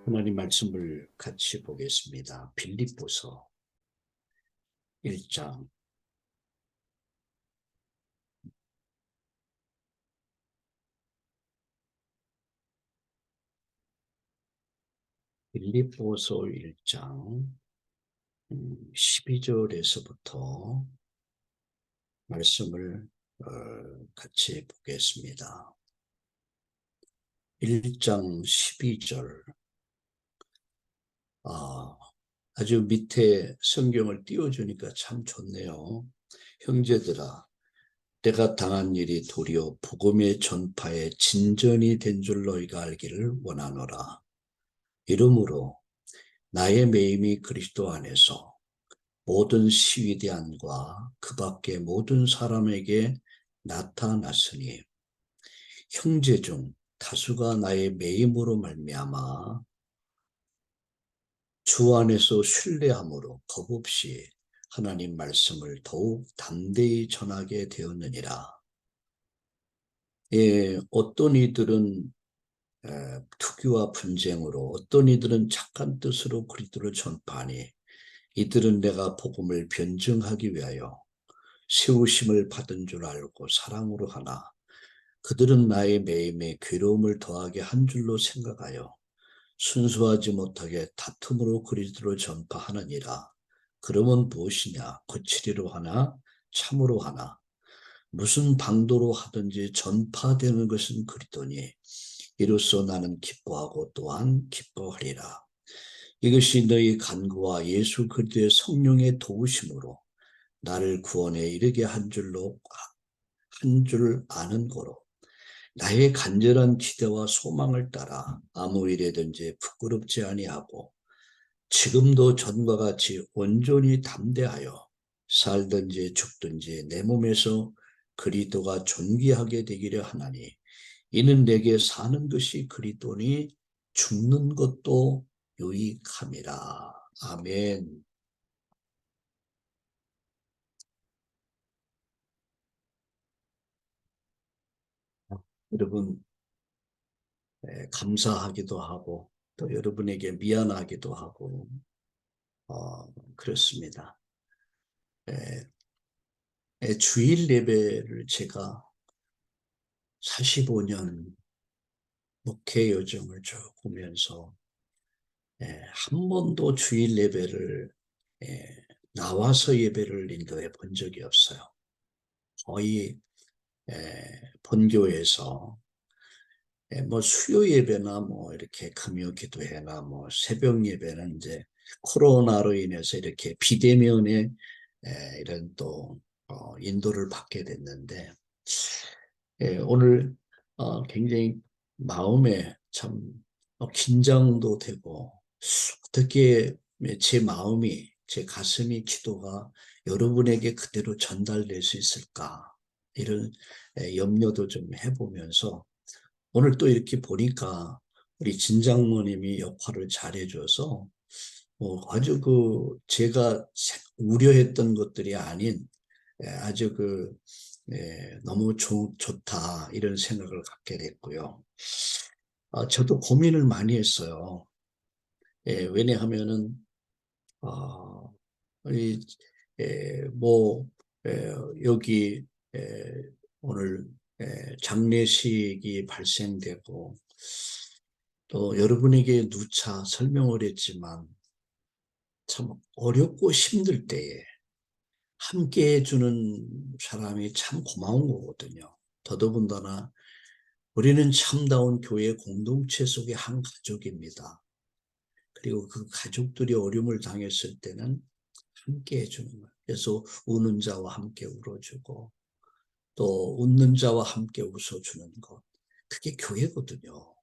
하나님 말씀을 같이 보겠습니다. 빌립보서 1장. 빌립보서 1장 12절에서부터 말씀을 같이 보겠습니다. 1장 12절. 아주 밑에 성경을 띄워주니까 참 좋네요. 형제들아, 내가 당한 일이 도리어 복음의 전파에 진전이 된 줄 너희가 알기를 원하노라. 이러므로 나의 매임이 그리스도 안에서 모든 시위대안과 그 밖의 모든 사람에게 나타났으니 형제 중 다수가 나의 매임으로 말미암아 주 안에서 신뢰함으로 겁없이 하나님 말씀을 더욱 담대히 전하게 되었느니라. 어떤 이들은 투기와 분쟁으로, 어떤 이들은 착한 뜻으로 그리스도를 전파하니 이들은 내가 복음을 변증하기 위하여 세우심을 받은 줄 알고 사랑으로 하나 그들은 나의 매임에 괴로움을 더하게 한 줄로 생각하여 순수하지 못하게 다툼으로 그리스도를 전파하느니라. 그러면 무엇이냐? 거칠이로 하나 참으로 하나 무슨 방도로 하든지 전파되는 것은 그리스도니 이로써 나는 기뻐하고 또한 기뻐하리라. 이것이 너희 간구와 예수 그리스도의 성령의 도우심으로 나를 구원에 이르게 한 줄 아는 거로 나의 간절한 기대와 소망을 따라 아무 일에든지 부끄럽지 아니하고 지금도 전과 같이 온전히 담대하여 살든지 죽든지 내 몸에서 그리스도가 존귀하게 되기를 하나니 이는 내게 사는 것이 그리스도니 죽는 것도 유익함이라. 아멘. 여러분, 감사하기도 하고 또 여러분에게 미안하기도 하고 그렇습니다. 주일 예배를 제가 45년 목회 여정을 쭉 보면서 한 번도 주일 예배를 나와서 예배를 인도해 본 적이 없어요. 거의 본교에서 뭐 수요 예배나 뭐 이렇게 금요 기도회나 뭐 새벽 예배는 이제 코로나로 인해서 이렇게 비대면의 이런 또 인도를 받게 됐는데 오늘 굉장히 마음에 참 긴장도 되고 어떻게 제 마음이 제 가슴이 기도가 여러분에게 그대로 전달될 수 있을까 이런 염려도 좀 해보면서 오늘 또 이렇게 보니까 우리 진장모님이 역할을 잘해줘서 아주 제가 우려했던 것들이 아닌 아주 너무 좋다 이런 생각을 갖게 됐고요. 저도 고민을 많이 했어요. 왜냐하면은 이, 뭐 여기 오늘 장례식이 발생되고 또 여러분에게 누차 설명을 했지만 참 어렵고 힘들 때에 함께 해주는 사람이 참 고마운 거거든요. 더더군다나 우리는 참다운 교회 공동체 속의 한 가족입니다. 그리고 그 가족들이 어려움을 당했을 때는 함께 해주는 거예요. 그래서 우는 자와 함께 울어주고 또 웃는 자와 함께 웃어주는 것. 그게 교회거든요.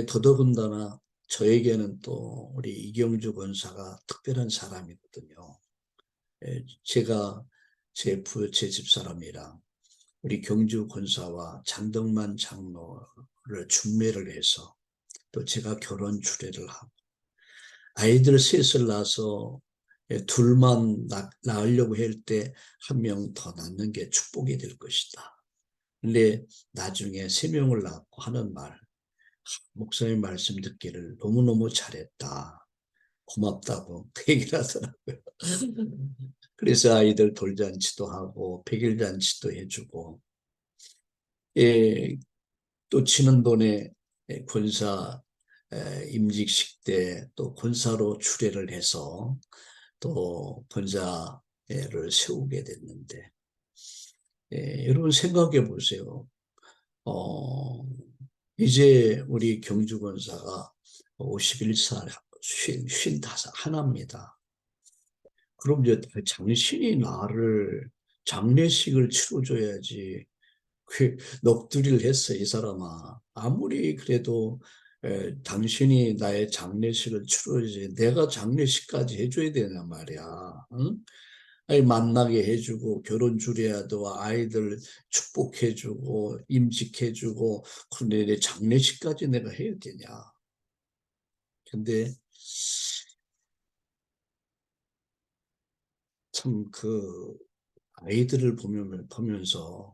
더더군다나 저에게는 또 우리 이경주 권사가 특별한 사람이거든요. 제가 제 집사람이랑 우리 경주 권사와 장덕만 장로를 중매를 해서 또 제가 결혼 주례를 하고 아이들 셋을 낳아서 둘만 낳으려고 할 때 한 명 더 낳는 게 축복이 될 것이다. 근데 나중에 세 명을 낳고 하는 말 목사님 말씀 듣기를 너무너무 잘했다. 고맙다고 그 얘기를 하더라고요. 그래서 아이들 돌잔치도 하고 백일잔치도 해주고, 예, 또 지난번에 군사 임직식 때 또 군사로 추례를 해서 또 군사를 세우게 됐는데, 여러분 생각해 보세요. 어, 이제 우리 경주권사가 51살, 55, 하나입니다. 그럼 이제 당신이 나를 장례식을 치러줘야지. 그 넋두리를 했어, 이 사람아. 아무리 그래도 당신이 나의 장례식을 치러야지. 내가 장례식까지 해줘야 되냐 말이야. 응? 아니, 만나게 해주고 결혼 주례도 아이들 축복해주고 임직해주고, 그런데 내 장례식까지 내가 해야 되냐. 근데 참 그 아이들을 보면서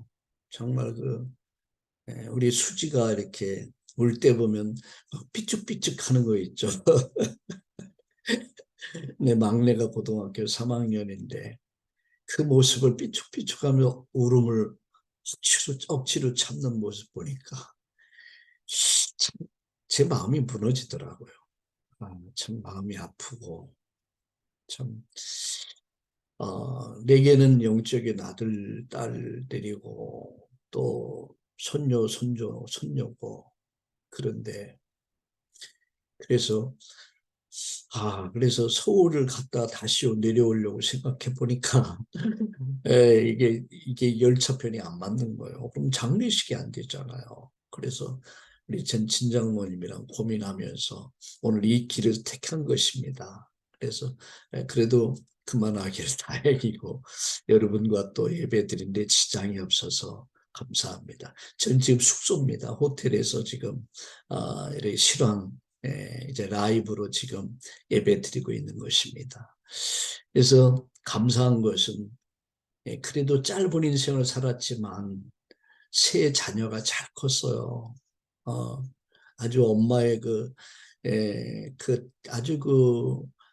정말 우리 수지가 이렇게 울 때 보면 막 삐죽삐죽 하는 거 있죠. 내 막내가 고등학교 3학년인데 그 모습을 삐죽삐죽하며 울음을 억지로 참는 모습 보니까 참 제 마음이 무너지더라고요. 참 마음이 아프고, 참 내게는 영적인 아들, 딸들이고 또 손녀, 손녀고, 그런데 그래서 그래서 서울을 갔다 다시 내려오려고 생각해 보니까 이게 열차편이 안 맞는 거예요. 그럼 장례식이 안 되잖아요. 그래서 우리 전 친장모님이랑 고민하면서 오늘 이 길을 택한 것입니다. 그래서 그래도 그만하길 다행이고, 여러분과 또 예배드리는데 지장이 없어서 감사합니다. 전 지금 숙소입니다. 호텔에서 지금 이렇게 실황 이제 라이브로 지금 예배 드리고 있는 것입니다. 그래서 감사한 것은 그래도 짧은 인생을 살았지만 세 자녀가 잘 컸어요. 어, 아주 엄마의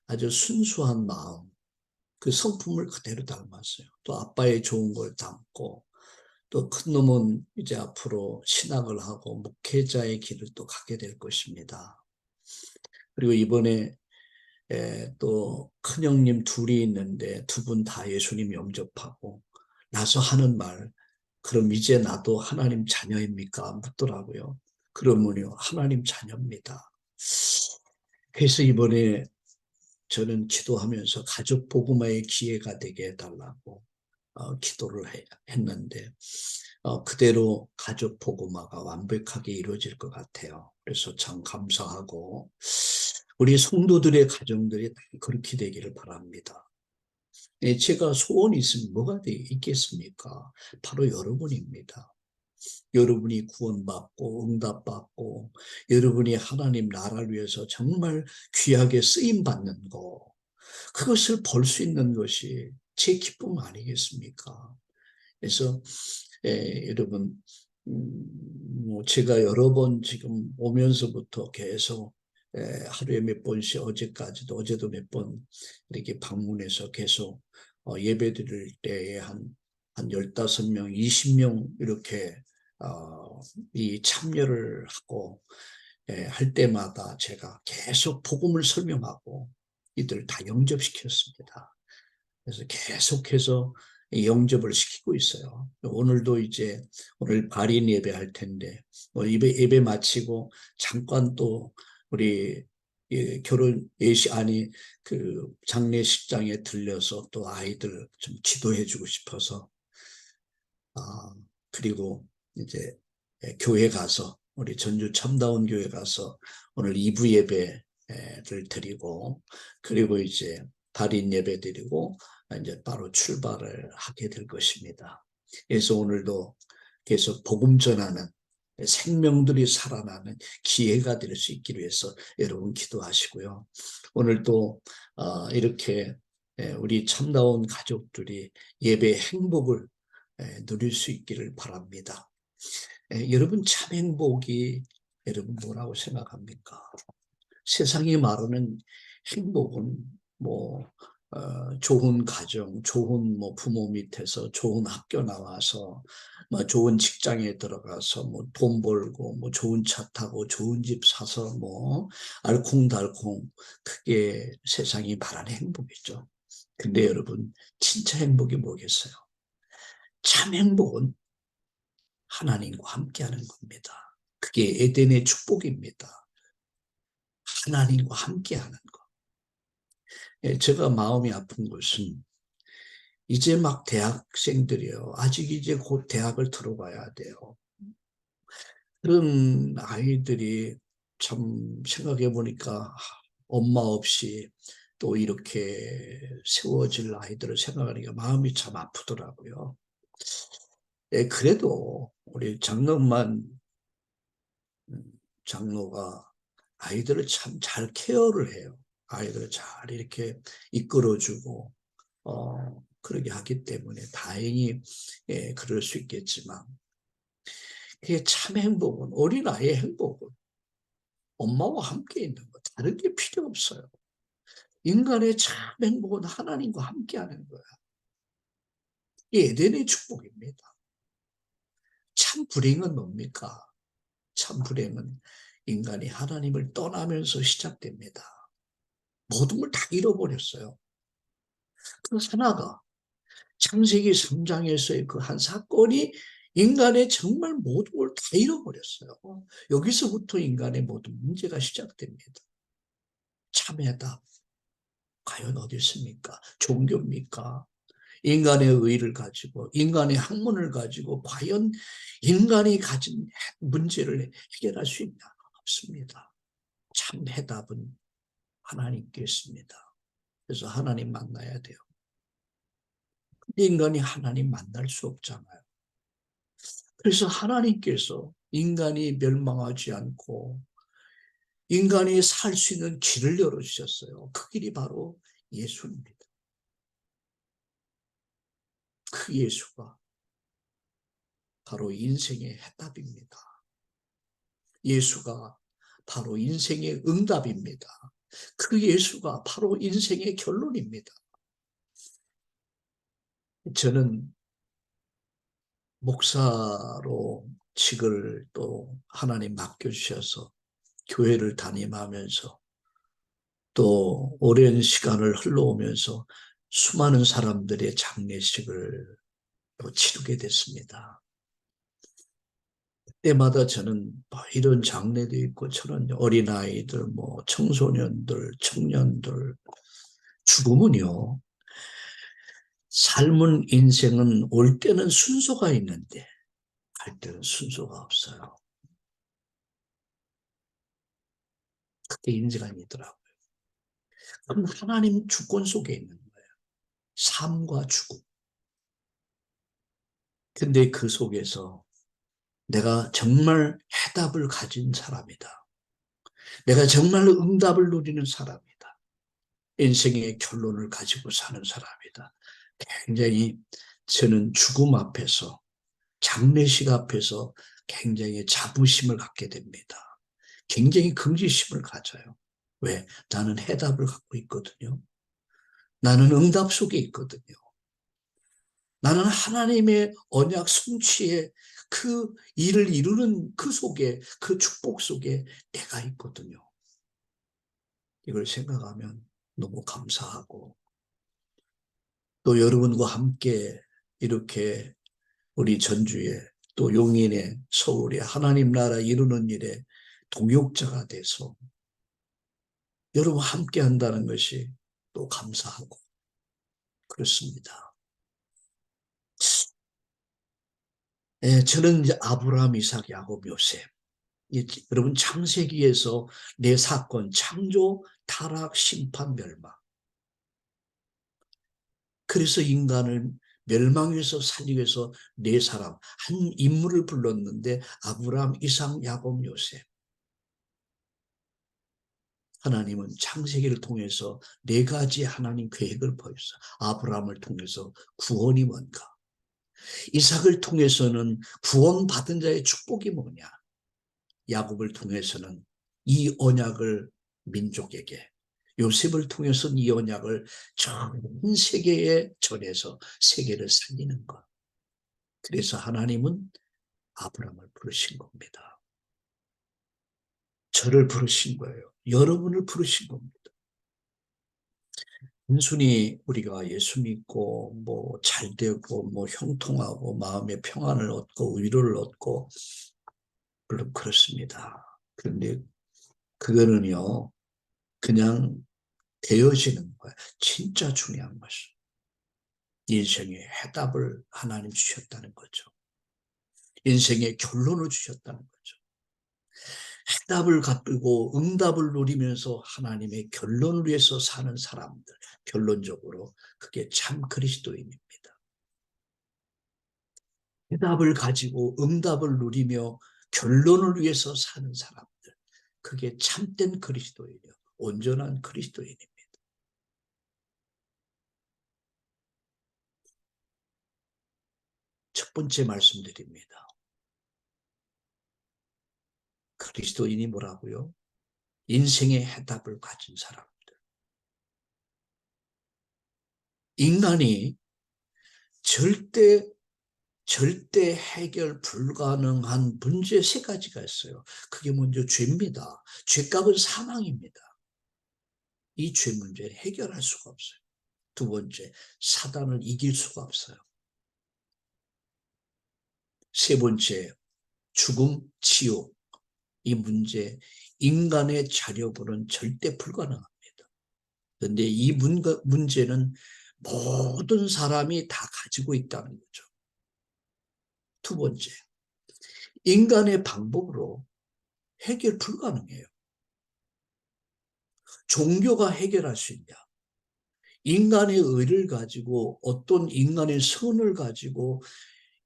아주 순수한 마음, 그 성품을 그대로 닮았어요. 또 아빠의 좋은 걸 담고, 또 큰 놈은 이제 앞으로 신학을 하고 목회자의 길을 또 가게 될 것입니다. 그리고 이번에 또 큰형님 둘이 있는데 두 분 다 예수님 영접하고 나서 하는 말, 그럼 이제 나도 하나님 자녀입니까? 묻더라고요. 그러면요, 하나님 자녀입니다. 그래서 이번에 저는 기도하면서 가족 복음화의 기회가 되게 해달라고 기도를 했는데, 그대로 가족 복음화가 완벽하게 이루어질 것 같아요. 그래서 참 감사하고, 우리 성도들의 가정들이 그렇게 되기를 바랍니다. 제가 소원이 있으면 뭐가 있겠습니까? 바로 여러분입니다. 여러분이 구원받고 응답받고 여러분이 하나님 나라를 위해서 정말 귀하게 쓰임받는 거, 그것을 볼 수 있는 것이 제 기쁨 아니겠습니까? 그래서 여러분, 뭐 제가 여러 번 지금 오면서부터 계속 하루에 몇 번씩, 어제도 몇 번 이렇게 방문해서 계속 예배 드릴 때에 한 15명, 20명 이렇게 이 참여를 하고 할 때마다 제가 계속 복음을 설명하고 이들 다 영접시켰습니다. 그래서 계속해서 영접을 시키고 있어요. 오늘도 이제 오늘 발인 예배할 텐데 뭐 예배 마치고 잠깐 또 우리 결혼 예시 아니 그 장례식장에 들려서 또 아이들 좀 기도해주고 싶어서, 그리고 이제 교회 가서 우리 전주 참다운 교회 가서 오늘 2부 예배를 드리고, 그리고 이제 발인 예배 드리고 이제 바로 출발을 하게 될 것입니다. 그래서 오늘도 계속 복음 전하는 생명들이 살아나는 기회가 될 수 있기를 위해서 여러분 기도하시고요. 오늘도 이렇게 우리 참다운 가족들이 예배 행복을 누릴 수 있기를 바랍니다. 여러분 참 행복이 여러분 뭐라고 생각합니까? 세상이 말하는 행복은 뭐 좋은 가정, 좋은 뭐 부모 밑에서 좋은 학교 나와서 뭐 좋은 직장에 들어가서 뭐 돈 벌고 뭐 좋은 차 타고 좋은 집 사서 뭐 알콩달콩 그게 세상이 말하는 행복이죠. 근데 여러분 진짜 행복이 뭐겠어요? 참 행복은 하나님과 함께하는 겁니다. 그게 에덴의 축복입니다. 하나님과 함께하는 것. 예, 제가 마음이 아픈 것은 이제 막 대학생들이요. 아직 이제 곧 대학을 들어가야 돼요. 그런 아이들이 참 생각해 보니까 엄마 없이 또 이렇게 세워질 아이들을 생각하니까 마음이 참 아프더라고요. 예, 그래도 우리 장로만 장로가 아이들을 참 잘 케어를 해요. 아이들을 잘 이렇게 이끌어주고 그러게 하기 때문에 다행히 예, 그럴 수 있겠지만 그게 참 행복은 어린아이의 행복은 엄마와 함께 있는 거 다른 게 필요 없어요. 인간의 참 행복은 하나님과 함께하는 거야. 이 에덴의 축복입니다. 참 불행은 뭡니까? 참 불행은 인간이 하나님을 떠나면서 시작됩니다. 모든 걸 다 잃어버렸어요. 그 하나가 창세기 3장에서의 그 한 사건이 인간의 정말 모든 걸 다 잃어버렸어요. 여기서부터 인간의 모든 문제가 시작됩니다. 참회다. 과연 어디 있습니까? 종교입니까? 인간의 의를 가지고 인간의 학문을 가지고 과연 인간이 가진 문제를 해결할 수 있냐? 없습니다. 참 해답은 하나님께 있습니다. 그래서 하나님 만나야 돼요. 근데 인간이 하나님 만날 수 없잖아요. 그래서 하나님께서 인간이 멸망하지 않고 인간이 살 수 있는 길을 열어주셨어요. 그 길이 바로 예수입니다. 그 예수가 바로 인생의 해답입니다. 예수가 바로 인생의 응답입니다. 그 예수가 바로 인생의 결론입니다. 저는 목사로 직을 또 하나님 맡겨주셔서 교회를 담임하면서 또 오랜 시간을 흘러오면서 수많은 사람들의 장례식을 또 치르게 됐습니다. 때마다 저는 이런 장례도 있고 저런 어린아이들, 뭐 청소년들, 청년들 죽음은요. 삶은 인생은 올 때는 순서가 있는데 갈 때는 순서가 없어요. 그게 인생이더라고요. 그럼 하나님 주권 속에 있는 거예요. 삶과 죽음. 근데 그 속에서 내가 정말 해답을 가진 사람이다. 내가 정말 응답을 누리는 사람이다. 인생의 결론을 가지고 사는 사람이다. 굉장히 저는 죽음 앞에서 장례식 앞에서 굉장히 자부심을 갖게 됩니다. 굉장히 긍지심을 가져요. 왜? 나는 해답을 갖고 있거든요. 나는 응답 속에 있거든요. 나는 하나님의 언약 성취에 그 일을 이루는 그 속에, 그 축복 속에 내가 있거든요. 이걸 생각하면 너무 감사하고 또 여러분과 함께 이렇게 우리 전주에 또 용인에 서울에 하나님 나라 이루는 일에 동역자가 돼서 여러분 함께 한다는 것이 또 감사하고 그렇습니다. 예, 저는 이제 아브라함, 이삭, 야곱, 요셉. 여러분 창세기에서 네 사건, 창조, 타락, 심판, 멸망. 그래서 인간을 멸망에서 살리기 위해서 네 사람, 한 인물을 불렀는데 아브라함, 이삭, 야곱, 요셉. 하나님은 창세기를 통해서 네 가지 하나님 계획을 보였어. 아브라함을 통해서 구원이 뭔가. 이삭을 통해서는 구원받은 자의 축복이 뭐냐. 야곱을 통해서는 이 언약을 민족에게, 요셉을 통해서는 이 언약을 전 세계에 전해서 세계를 살리는 것. 그래서 하나님은 아브라함을 부르신 겁니다. 저를 부르신 거예요. 여러분을 부르신 겁니다. 단순히 우리가 예수 믿고 뭐 잘되고 뭐 형통하고 마음의 평안을 얻고 위로를 얻고, 물론 그렇습니다. 그런데 그거는요 그냥 되어지는 거예요. 진짜 중요한 것은 인생의 해답을 하나님 주셨다는 거죠. 인생의 결론을 주셨다는 거죠. 해답을 갖고 응답을 누리면서 하나님의 결론을 위해서 사는 사람들, 결론적으로 그게 참 그리스도인입니다. 해답을 가지고 응답을 누리며 결론을 위해서 사는 사람들, 그게 참된 그리스도인이요, 온전한 그리스도인입니다. 첫 번째 말씀드립니다. 그리스도인이 뭐라고요? 인생의 해답을 가진 사람들. 인간이 절대 해결 불가능한 문제 세 가지가 있어요. 그게 먼저 죄입니다. 죄값은 사망입니다. 이 죄 문제를 해결할 수가 없어요. 두 번째, 사단을 이길 수가 없어요. 세 번째, 죽음, 지옥. 이 문제, 인간의 자력으로는 절대 불가능합니다. 그런데 이 문제는 모든 사람이 다 가지고 있다는 거죠. 두 번째, 인간의 방법으로 해결 불가능해요. 종교가 해결할 수 있냐? 인간의 의를 가지고, 어떤 인간의 선을 가지고,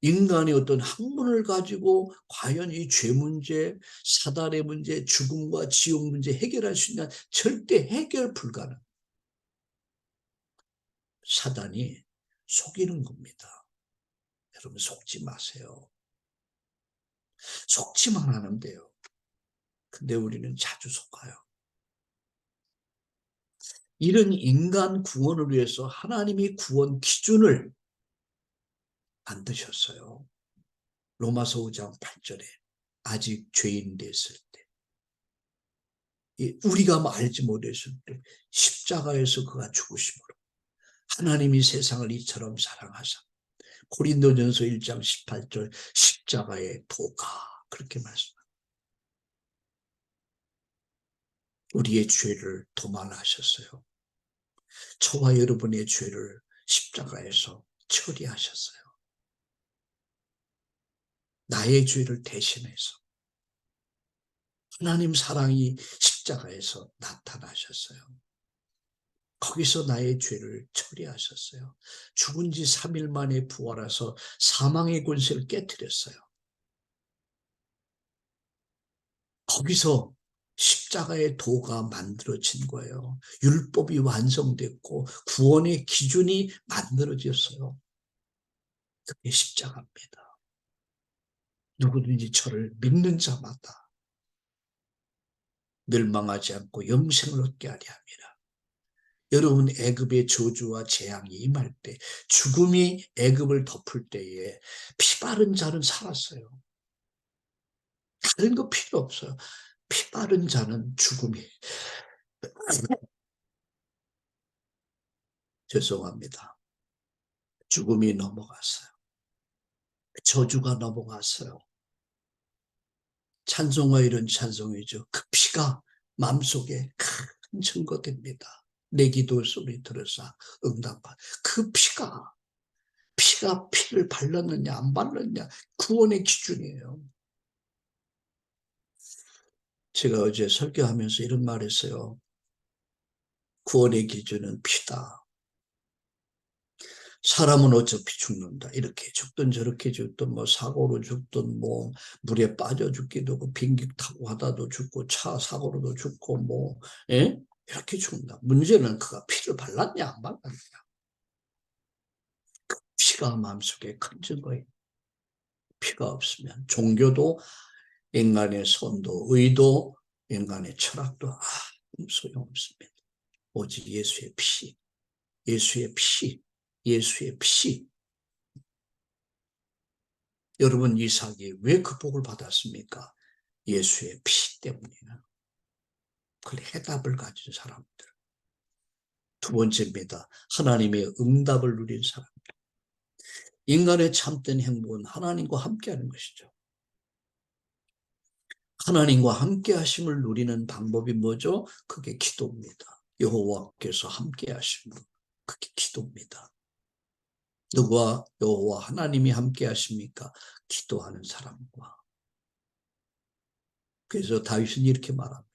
인간의 어떤 학문을 가지고 과연 이 죄 문제, 사단의 문제, 죽음과 지옥 문제 해결할 수 있냐? 절대 해결 불가능. 사단이 속이는 겁니다. 여러분 속지 마세요. 속지만 하면 돼요. 근데 우리는 자주 속아요. 이런 인간 구원을 위해서 하나님이 구원 기준을 만드셨어요. 로마서 5장 8절에 아직 죄인 됐을 때, 우리가 알지 못했을 때 십자가에서 그가 죽으심으로 하나님이 세상을 이처럼 사랑하사, 고린도전서 1장 18절 십자가의 도가 그렇게 말씀합니다. 우리의 죄를 도말하셨어요. 저와 여러분의 죄를 십자가에서 처리하셨어요. 나의 죄를 대신해서 하나님 사랑이 십자가에서 나타나셨어요. 거기서 나의 죄를 처리하셨어요. 죽은 지 3일 만에 부활해서 사망의 권세를 깨뜨렸어요. 거기서 십자가의 도가 만들어진 거예요. 율법이 완성됐고 구원의 기준이 만들어졌어요. 그게 십자가입니다. 누구든지 저를 믿는 자마다 멸망하지 않고 영생을 얻게 하려 합니다. 여러분, 애굽의 저주와 재앙이 임할 때, 죽음이 애굽을 덮을 때에 피 바른 자는 살았어요. 다른 거 필요 없어요. 피 바른 자는 죽음이 죄송합니다. 죽음이 넘어갔어요. 저주가 넘어갔어요. 찬송가 이런 찬송이죠. 그 피가 마음속에 큰 증거됩니다. 내 기도 소리 들어서 응답받. 그 피가 피를 발랐느냐 안 발랐느냐 구원의 기준이에요. 제가 어제 설교하면서 이런 말 했어요. 구원의 기준은 피다. 사람은 어차피 죽는다. 이렇게 죽든 저렇게 죽든 뭐 사고로 죽든 뭐 물에 빠져 죽기도 하고 비행기 타고 하다도 죽고 차 사고로도 죽고 뭐 예? 이렇게 죽는다. 문제는 그가 피를 발랐냐 안 발랐냐. 그 피가 마음속에 큰 증거예요. 피가 없으면 종교도 인간의 선도, 의도, 인간의 철학도 소용없습니다. 오직 예수의 피, 예수의 피, 예수의 피. 여러분, 이삭이 왜 그 복을 받았습니까? 예수의 피 때문이에요. 그 해답을 가진 사람들. 두 번째입니다. 하나님의 응답을 누린 사람. 인간의 참된 행복은 하나님과 함께하는 것이죠. 하나님과 함께 하심을 누리는 방법이 뭐죠? 그게 기도입니다. 여호와께서 함께 하심으로 그게 기도입니다. 누구와? 여호와 하나님이 함께 하십니까? 기도하는 사람과. 그래서 다윗은 이렇게 말합니다.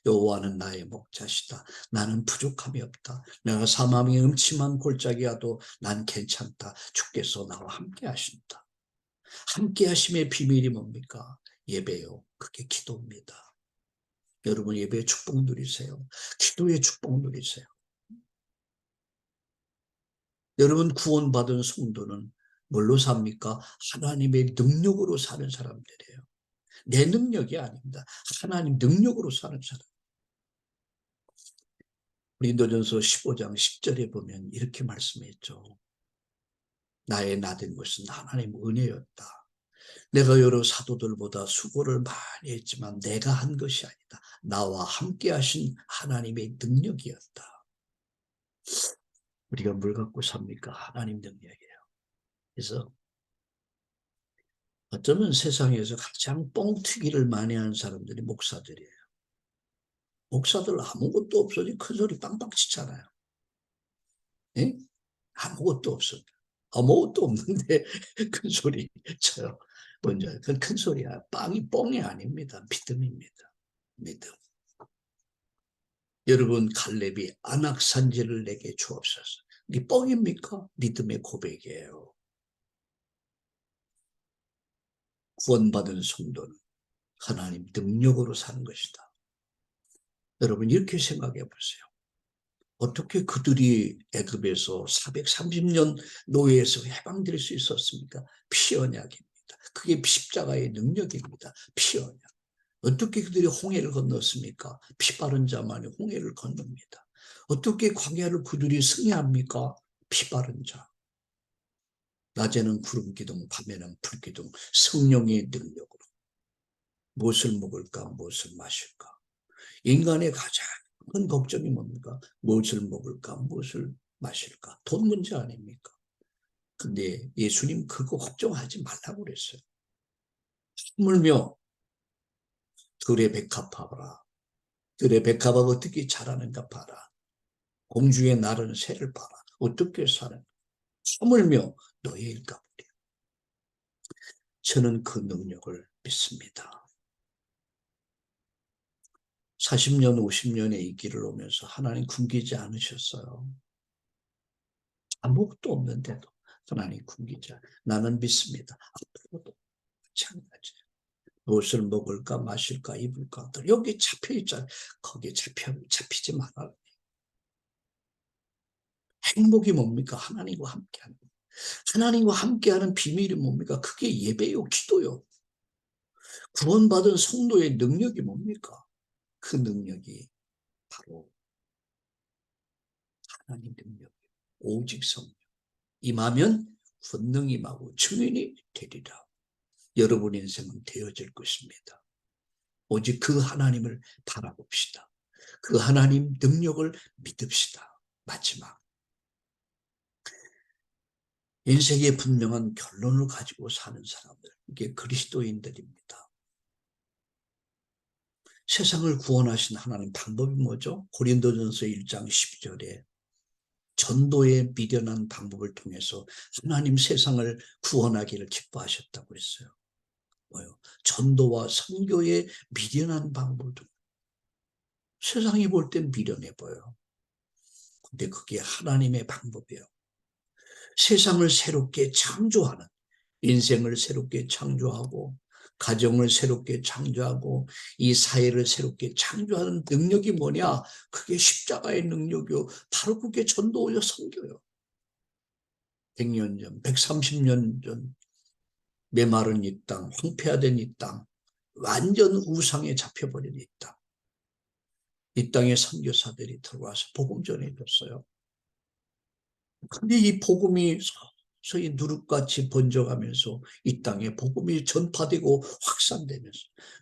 여호와는 나의 목자시다. 나는 부족함이 없다. 내가 사망의 음침한 골짜기라도 난 괜찮다. 주께서 나와 함께 하신다. 함께 하심의 비밀이 뭡니까? 예배요. 그게 기도입니다. 여러분 예배의 축복 누리세요. 기도의 축복 누리세요. 여러분 구원받은 성도는 뭘로 삽니까? 하나님의 능력으로 사는 사람들이에요. 내 능력이 아닙니다. 하나님 능력으로 사는 사람. 고린도전서 15장 10절에 보면 이렇게 말씀했죠. 나의 나된 것은 하나님 은혜였다. 내가 여러 사도들보다 수고를 많이 했지만 내가 한 것이 아니다. 나와 함께 하신 하나님의 능력이었다. 우리가 뭘 갖고 삽니까? 하나님 능력이에요. 그래서 어쩌면 세상에서 가장 뻥튀기를 많이 하는 사람들이 목사들이에요. 목사들 아무것도 없어지 큰 소리 빵빵 치잖아요. 예? 아무것도 없어. 아무것도 없는데 큰 소리 쳐요. 먼저 그건 큰 소리야. 뻥이 아닙니다. 믿음입니다. 믿음. 여러분 갈렙이 안악산지를 내게 주옵소서. 이 뻥입니까? 믿음의 고백이에요. 구원받은 성도는 하나님 능력으로 사는 것이다. 여러분 이렇게 생각해 보세요. 어떻게 그들이 애굽에서 430년 노예에서 해방될 수 있었습니까? 피 언약입니다. 그게 십자가의 능력입니다. 피 언약. 어떻게 그들이 홍해를 건넜습니까? 피 바른 자만이 홍해를 건넙니다. 어떻게 광야를 그들이 승리합니까? 피 바른 자. 낮에는 구름 기둥, 밤에는 불 기둥, 성령의 능력으로. 무엇을 먹을까, 무엇을 마실까. 인간의 가장 큰 걱정이 뭡니까? 무엇을 먹을까, 무엇을 마실까. 돈 문제 아닙니까? 근데 예수님 그거 걱정하지 말라고 그랬어요. 하물며 들의 백합 봐라. 들의 백합이 어떻게 자라는가 봐라. 공중에 나르는 새를 봐라. 어떻게 사는? 하물며 너희일까 보려. 저는 그 능력을 믿습니다. 40년, 50년의 이 길을 오면서 하나님 굶기지 않으셨어요. 아무것도 없는데도 하나님 굶기지 않아요. 나는 믿습니다. 앞으로도 마찬가지예요. 무엇을 먹을까, 마실까, 입을까. 여기 잡혀있잖아요. 거기에 잡히지 말아요. 행복이 뭡니까? 하나님과 함께하는 거. 하나님과 함께하는 비밀이 뭡니까? 그게 예배요, 기도요. 구원받은 성도의 능력이 뭡니까? 그 능력이 바로 하나님 능력이에요. 오직 성령. 임하면 권능이 임하고 증인이 되리라. 여러분 인생은 되어질 것입니다. 오직 그 하나님을 바라봅시다. 그 하나님 능력을 믿읍시다. 마지막. 인생의 분명한 결론을 가지고 사는 사람들. 이게 그리스도인들입니다. 세상을 구원하신 하나님 방법이 뭐죠? 고린도전서 1장 12절에 전도에 미련한 방법을 통해서 하나님 세상을 구원하기를 기뻐하셨다고 했어요. 뭐요? 전도와 선교에 미련한 방법을 통해서. 세상이 볼 땐 미련해 보여요. 근데 그게 하나님의 방법이에요. 세상을 새롭게 창조하는, 인생을 새롭게 창조하고 가정을 새롭게 창조하고 이 사회를 새롭게 창조하는 능력이 뭐냐? 그게 십자가의 능력이요. 바로 그게 전도요 선교요. 100년 전, 130년 전 메마른 이 땅, 황폐화된 이 땅 완전 우상에 잡혀버린 이 땅. 이 땅에 선교사들이 들어와서 복음 전해줬어요. 근데 이 복음이 서서히 누룩같이 번져가면서 이 땅에 복음이 전파되고 확산되면서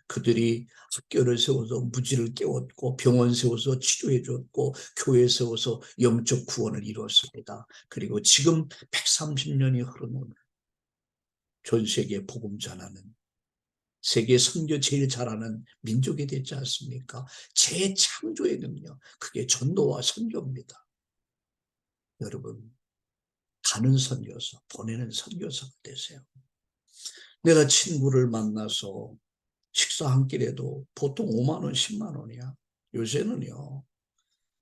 그들이 학교를 세워서 무지를 깨웠고 병원 세워서 치료해 줬고 교회 세워서 영적 구원을 이루었습니다. 그리고 지금 130년이 흐른 오늘 전 세계에 복음 전하는 세계 선교 제일 잘하는 민족이 되지 않습니까? 재창조의 능력, 그게 전도와 선교입니다. 여러분, 가는 선교사, 보내는 선교사가 되세요. 내가 친구를 만나서 식사 한 끼래도 보통 5만 원, 10만 원이야. 요새는요.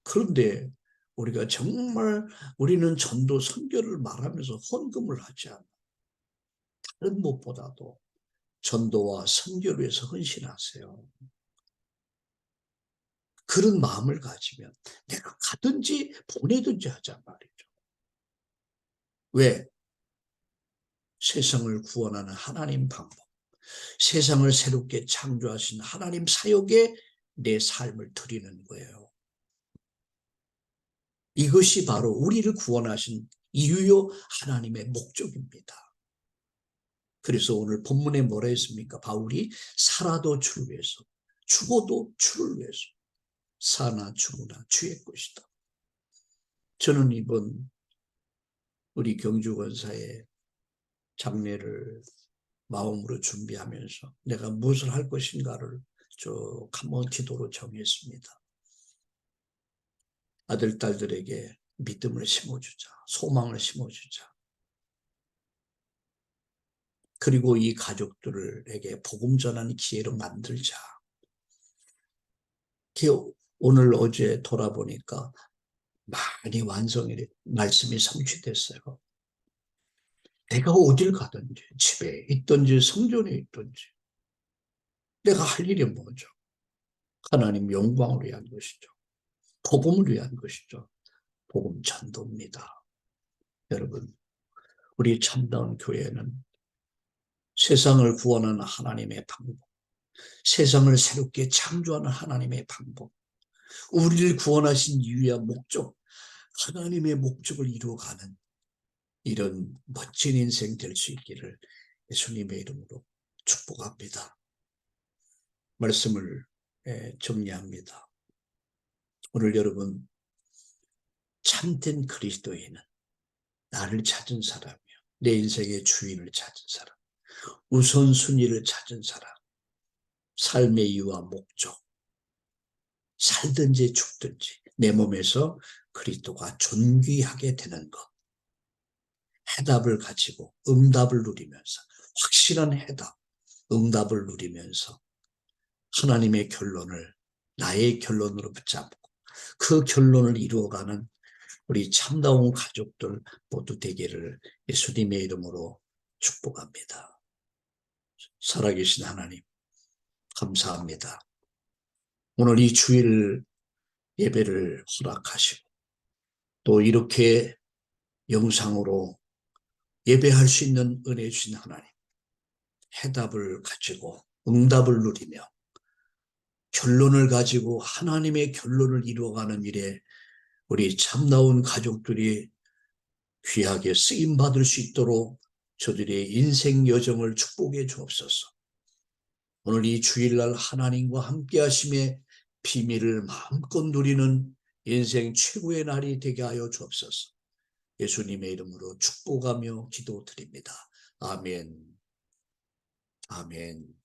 그런데 우리가 정말 우리는 전도 선교를 말하면서 헌금을 하지 않아. 다른 무엇보다도 전도와 선교를 위해서 헌신하세요. 그런 마음을 가지면 내가 가든지 보내든지 하자 말이죠. 왜? 세상을 구원하는 하나님 방법, 세상을 새롭게 창조하신 하나님 사역에 내 삶을 드리는 거예요. 이것이 바로 우리를 구원하신 이유요 하나님의 목적입니다. 그래서 오늘 본문에 뭐라 했습니까? 바울이 살아도 주를 위해서, 죽어도 주를 위해서, 사나 죽으나 주의 것이다. 저는 이번 우리 경주권사의 장례를 마음으로 준비하면서 내가 무엇을 할 것인가를 쭉 한번 기도로 정했습니다. 아들, 딸들에게 믿음을 심어주자. 소망을 심어주자. 그리고 이 가족들에게 복음 전하는 기회로 만들자. 오늘 어제 돌아보니까 많이 완성이 말씀이 성취됐어요. 내가 어딜 가든지 집에 있든지 성전에 있든지 내가 할 일이 뭐죠? 하나님 영광을 위한 것이죠. 복음을 위한 것이죠. 복음 전도입니다. 여러분, 우리 참다운 교회는 세상을 구원하는 하나님의 방법, 세상을 새롭게 창조하는 하나님의 방법, 우리를 구원하신 이유와 목적, 하나님의 목적을 이루어가는 이런 멋진 인생 될 수 있기를 예수님의 이름으로 축복합니다. 말씀을 정리합니다. 오늘 여러분, 참된 그리스도인은 나를 찾은 사람이요, 내 인생의 주인을 찾은 사람, 우선순위를 찾은 사람, 삶의 이유와 목적, 살든지 죽든지 내 몸에서 그리스도가 존귀하게 되는 것, 해답을 가지고 응답을 누리면서, 확실한 해답, 응답을 누리면서 하나님의 결론을 나의 결론으로 붙잡고 그 결론을 이루어가는 우리 참다운 가족들 모두 되기를 예수님의 이름으로 축복합니다. 살아계신 하나님, 감사합니다. 오늘 이 주일 예배를 허락하시고 또 이렇게 영상으로 예배할 수 있는 은혜 주신 하나님, 해답을 가지고 응답을 누리며 결론을 가지고 하나님의 결론을 이루어가는 일에 우리 참나온 가족들이 귀하게 쓰임받을 수 있도록 저들의 인생 여정을 축복해 주옵소서. 오늘 이 주일날 하나님과 함께 하심의 비밀을 마음껏 누리는 인생 최고의 날이 되게 하여 주옵소서. 예수님의 이름으로 축복하며 기도드립니다. 아멘. 아멘.